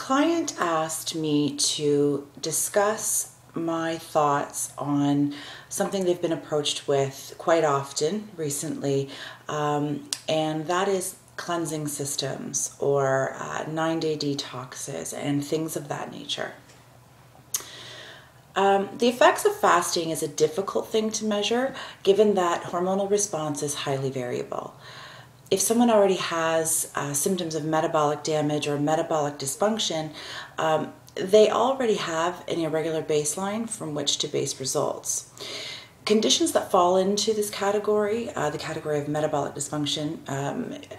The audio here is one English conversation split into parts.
client asked me to discuss my thoughts on something they've been approached with quite often recently, and that is cleansing systems or 9-day detoxes and things of that nature. The effects of fasting is a difficult thing to measure given that hormonal response is highly variable. If someone already has symptoms of metabolic damage or metabolic dysfunction, they already have an irregular baseline from which to base results. Conditions that fall into this category, the category of metabolic dysfunction,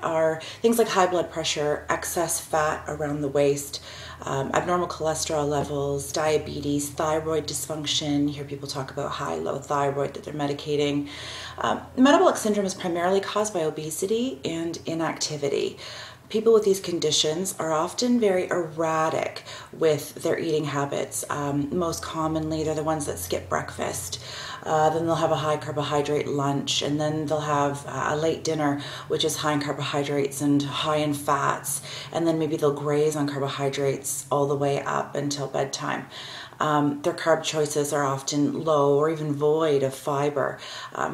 are things like high blood pressure, excess fat around the waist, abnormal cholesterol levels, diabetes, thyroid dysfunction. You hear people talk about high, low thyroid that they're medicating. Metabolic syndrome is primarily caused by obesity and inactivity. People with these conditions are often very erratic with their eating habits. Most commonly, they're the ones that skip breakfast. Then they'll have a high carbohydrate lunch, and then they'll have a late dinner, which is high in carbohydrates and high in fats. And then maybe they'll graze on carbohydrates all the way up until bedtime. Their carb choices are often low or even void of fiber.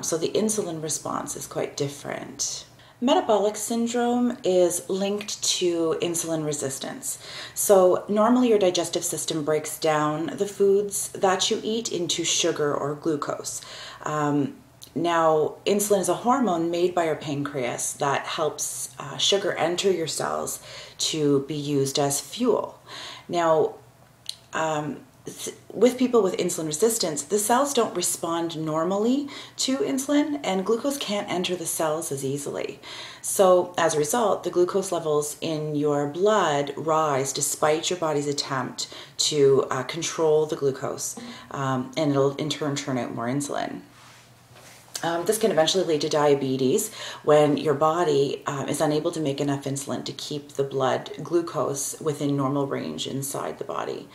So the insulin response is quite different. Metabolic syndrome is linked to insulin resistance. So normally your digestive system breaks down the foods that you eat into sugar or glucose. Now, insulin is a hormone made by our pancreas that helps sugar enter your cells to be used as fuel. Now, with people with insulin resistance, the cells don't respond normally to insulin, and glucose can't enter the cells as easily. So as a result, the glucose levels in your blood rise despite your body's attempt to control the glucose, and it'll in turn turn out more insulin. This can eventually lead to diabetes when your body is unable to make enough insulin to keep the blood glucose within normal range inside the body.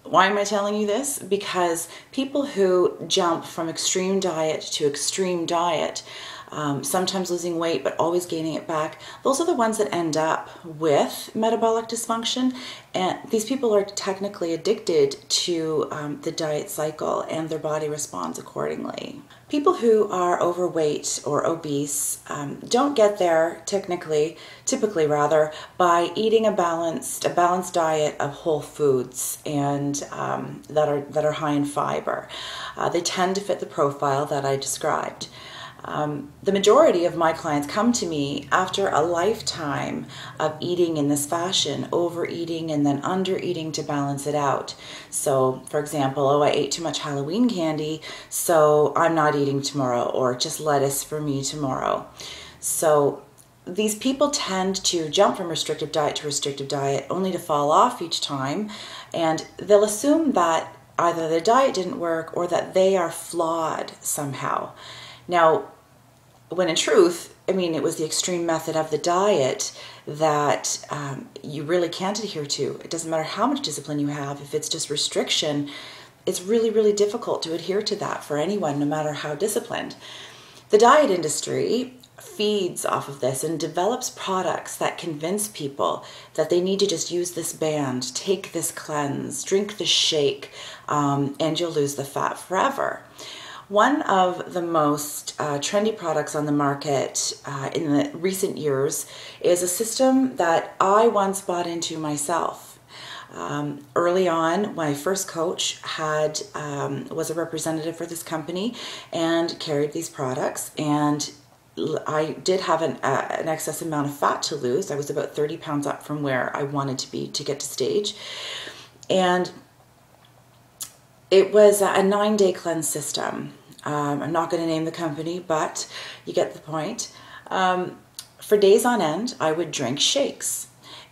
Why am I telling you this? Because people who jump from extreme diet to extreme diet, sometimes losing weight but always gaining it back, those are the ones that end up with metabolic dysfunction. And these people are technically addicted to the diet cycle, and their body responds accordingly. People who are overweight or obese don't get there typically by eating a balanced diet of whole foods and that are high in fiber. They tend to fit the profile that I described. The majority of my clients come to me after a lifetime of eating in this fashion, overeating and then undereating to balance it out. So, for example, I ate too much Halloween candy, so I'm not eating tomorrow, or just lettuce for me tomorrow. So these people tend to jump from restrictive diet to restrictive diet only to fall off each time, and they'll assume that either the diet didn't work or that they are flawed somehow. Now, when in truth, it was the extreme method of the diet that you really can't adhere to. It doesn't matter how much discipline you have. If it's just restriction, it's really, really difficult to adhere to that for anyone, no matter how disciplined. The diet industry feeds off of this and develops products that convince people that they need to just use this band, take this cleanse, drink this shake, and you'll lose the fat forever. One of the most trendy products on the market in the recent years is a system that I once bought into myself. Early on, my first coach was a representative for this company and carried these products, and I did have an excess amount of fat to lose. I was about 30 pounds up from where I wanted to be to get to stage. And it was a 9-day cleanse system. I'm not going to name the company, but you get the point. For days on end, I would drink shakes,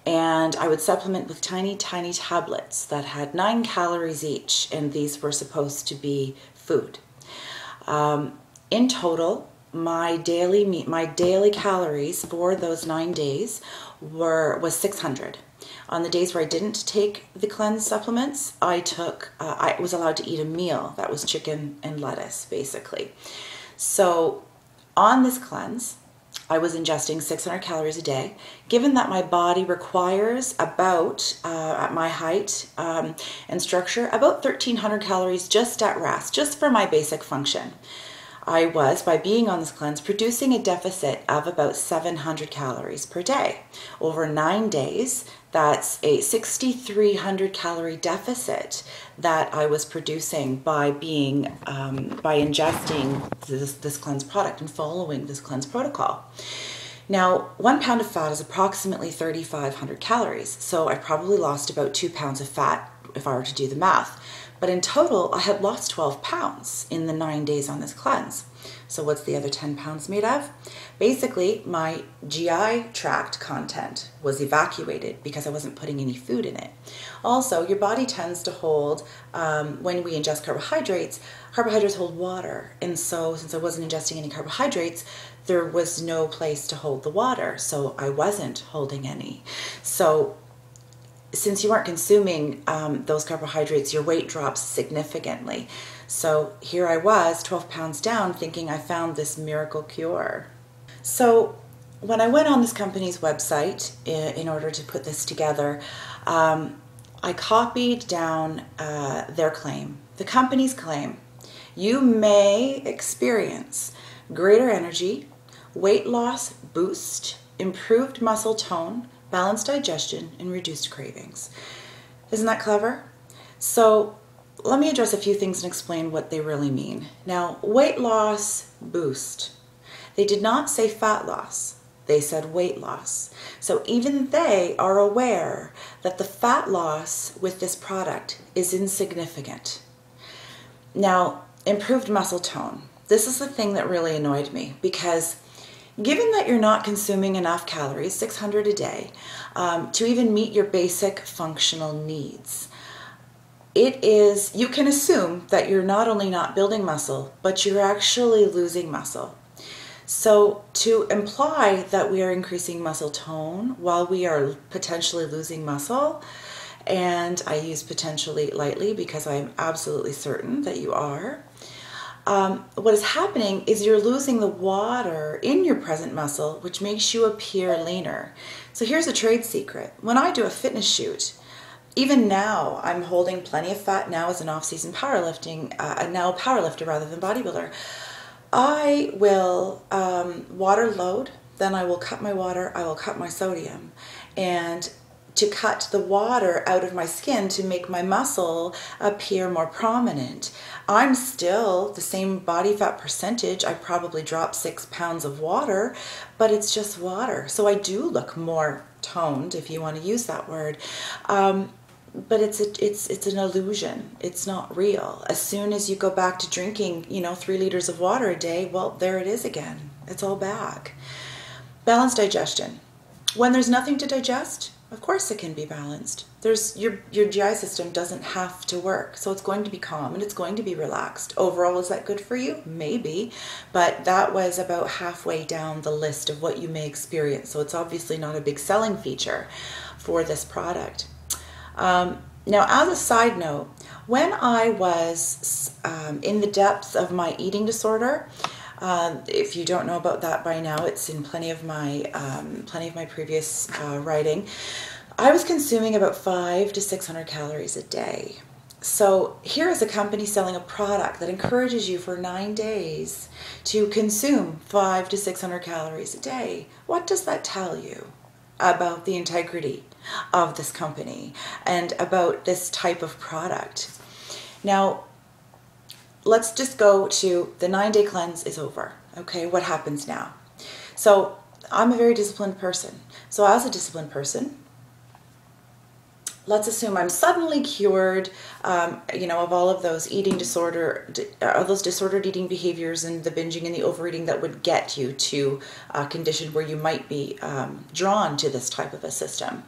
and I would supplement with tiny, tiny tablets that had 9 calories each, and these were supposed to be food. In total, my daily calories for those 9 days was 600. On the days where I didn't take the cleanse supplements, I was allowed to eat a meal that was chicken and lettuce, basically. So on this cleanse, I was ingesting 600 calories a day. Given that my body requires about, at my height and structure, about 1,300 calories just at rest, just for my basic function. I was, by being on this cleanse, producing a deficit of about 700 calories per day. Over 9 days, that's a 6,300 calorie deficit that I was producing by ingesting this cleanse product and following this cleanse protocol. Now, 1 pound of fat is approximately 3,500 calories, so I probably lost about 2 pounds of fat if I were to do the math. But in total, I had lost 12 pounds in the 9 days on this cleanse. So what's the other 10 pounds made of? Basically, my GI tract content was evacuated because I wasn't putting any food in it. Also, your body tends to hold, when we ingest carbohydrates hold water. And so since I wasn't ingesting any carbohydrates, there was no place to hold the water. So I wasn't holding any. So since you aren't consuming those carbohydrates, your weight drops significantly. So here I was, 12 pounds down, thinking I found this miracle cure. So when I went on this company's website in order to put this together, I copied down their claim, the company's claim. You may experience greater energy, weight loss boost, improved muscle tone, balanced digestion, and reduced cravings. Isn't that clever? So let me address a few things and explain what they really mean. Now, weight loss boost. They did not say fat loss. They said weight loss. So even they are aware that the fat loss with this product is insignificant. Now, improved muscle tone. This is the thing that really annoyed me, because given that you're not consuming enough calories, 600 a day, to even meet your basic functional needs, you can assume that you're not only not building muscle, but you're actually losing muscle. So to imply that we are increasing muscle tone while we are potentially losing muscle, and I use potentially lightly because I'm absolutely certain that you are, what is happening is you're losing the water in your present muscle, which makes you appear leaner. So here's a trade secret. When I do a fitness shoot, even now, I'm holding plenty of fat now as an off-season powerlifting, now a powerlifter rather than bodybuilder. I will water load, then I will cut my water, I will cut my sodium. And to cut the water out of my skin to make my muscle appear more prominent. I'm still the same body fat percentage. I probably dropped 6 pounds of water, but it's just water. So I do look more toned, if you want to use that word. But it's an illusion. It's not real. As soon as you go back to drinking, 3 liters of water a day, well, there it is again. It's all back. Balanced digestion. When there's nothing to digest, of course it can be balanced. Your GI system doesn't have to work, so it's going to be calm and it's going to be relaxed. Overall, is that good for you? Maybe, but that was about halfway down the list of what you may experience, so it's obviously not a big selling feature for this product. Now, as a side note, when I was in the depths of my eating disorder, if you don't know about that by now, it's in plenty of my previous writing. I was consuming about 500 to 600 calories a day. So here is a company selling a product that encourages you for 9 days to consume 500 to 600 calories a day. What does that tell you about the integrity of this company and about this type of product? Now, let's just go to the 9-day cleanse is over. Okay, what happens now? So I'm a very disciplined person. So as a disciplined person, let's assume I'm suddenly cured, of all of those those disordered eating behaviors and the binging and the overeating that would get you to a condition where you might be drawn to this type of a system.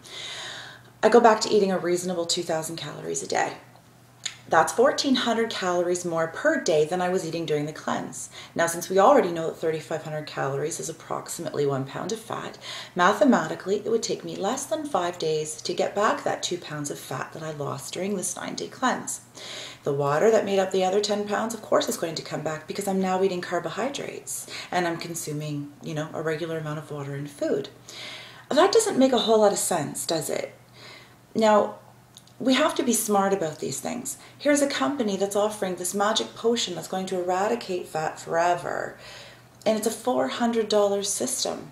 I go back to eating a reasonable 2,000 calories a day. That's 1,400 calories more per day than I was eating during the cleanse. Now, since we already know that 3,500 calories is approximately 1 pound of fat, mathematically, it would take me less than 5 days to get back that 2 pounds of fat that I lost during this 9-day cleanse. The water that made up the other 10 pounds, of course, is going to come back because I'm now eating carbohydrates and I'm consuming, a regular amount of water and food. That doesn't make a whole lot of sense, does it? Now, we have to be smart about these things. Here's a company that's offering this magic potion that's going to eradicate fat forever, and it's a $400 system.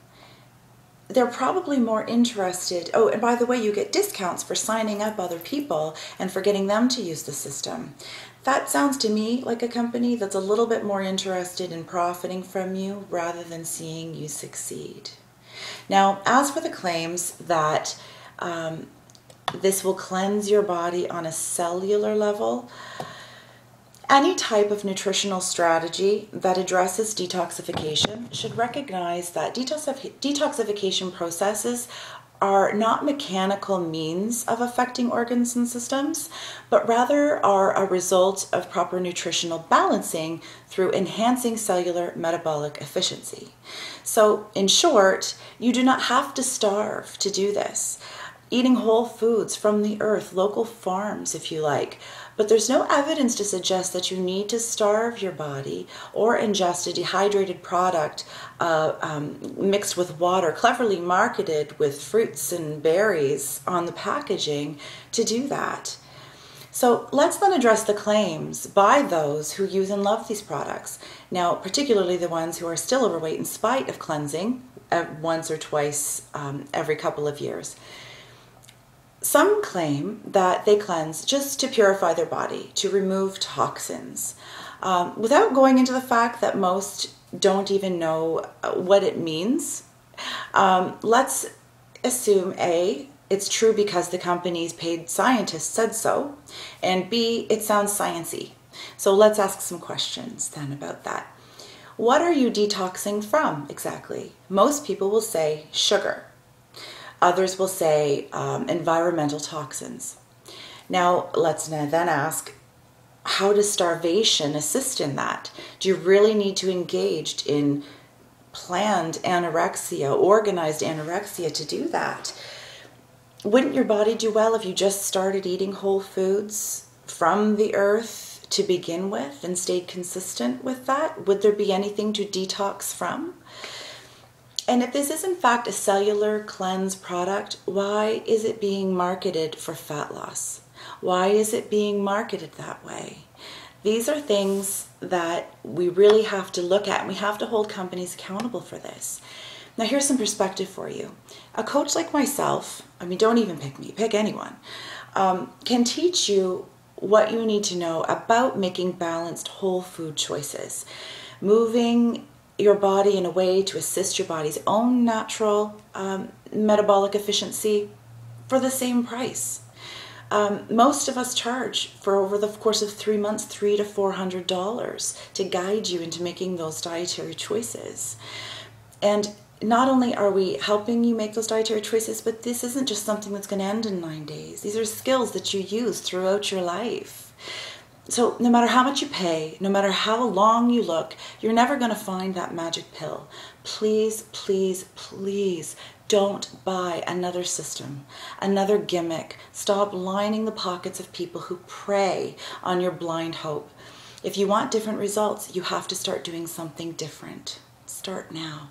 They're probably more interested. Oh, and by the way, you get discounts for signing up other people and for getting them to use the system. That sounds to me like a company that's a little bit more interested in profiting from you rather than seeing you succeed. Now, as for the claims that this will cleanse your body on a cellular level, any type of nutritional strategy that addresses detoxification should recognize that detoxification processes are not mechanical means of affecting organs and systems, but rather are a result of proper nutritional balancing through enhancing cellular metabolic efficiency. So, in short, you do not have to starve to do this. Eating whole foods from the earth, local farms if you like, but there's no evidence to suggest that you need to starve your body or ingest a dehydrated product mixed with water, cleverly marketed with fruits and berries on the packaging to do that. So let's then address the claims by those who use and love these products. Now, particularly the ones who are still overweight in spite of cleansing once or twice every couple of years. Some claim that they cleanse just to purify their body, to remove toxins, without going into the fact that most don't even know what it means. Let's assume A, it's true because the company's paid scientists said so, and B, it sounds sciencey. So let's ask some questions then about that. What are you detoxing from exactly? Most people will say sugar. Others will say environmental toxins. Now, let's then ask, how does starvation assist in that? Do you really need to engage in planned anorexia, organized anorexia to do that? Wouldn't your body do well if you just started eating whole foods from the earth to begin with and stayed consistent with that? Would there be anything to detox from? And if this is in fact a cellular cleanse product, why is it being marketed for fat loss? Why is it being marketed that way? These are things that we really have to look at, and we have to hold companies accountable for this. Now here's some perspective for you. A coach like myself, don't even pick me, pick anyone, can teach you what you need to know about making balanced whole food choices, moving your body in a way to assist your body's own natural metabolic efficiency for the same price. Most of us charge for over the course of 3 months $300 to $400 to guide you into making those dietary choices. And not only are we helping you make those dietary choices, but this isn't just something that's going to end in 9 days. These are skills that you use throughout your life. So no matter how much you pay, no matter how long you look, you're never going to find that magic pill. Please, please, please don't buy another system, another gimmick. Stop lining the pockets of people who prey on your blind hope. If you want different results, you have to start doing something different. Start now.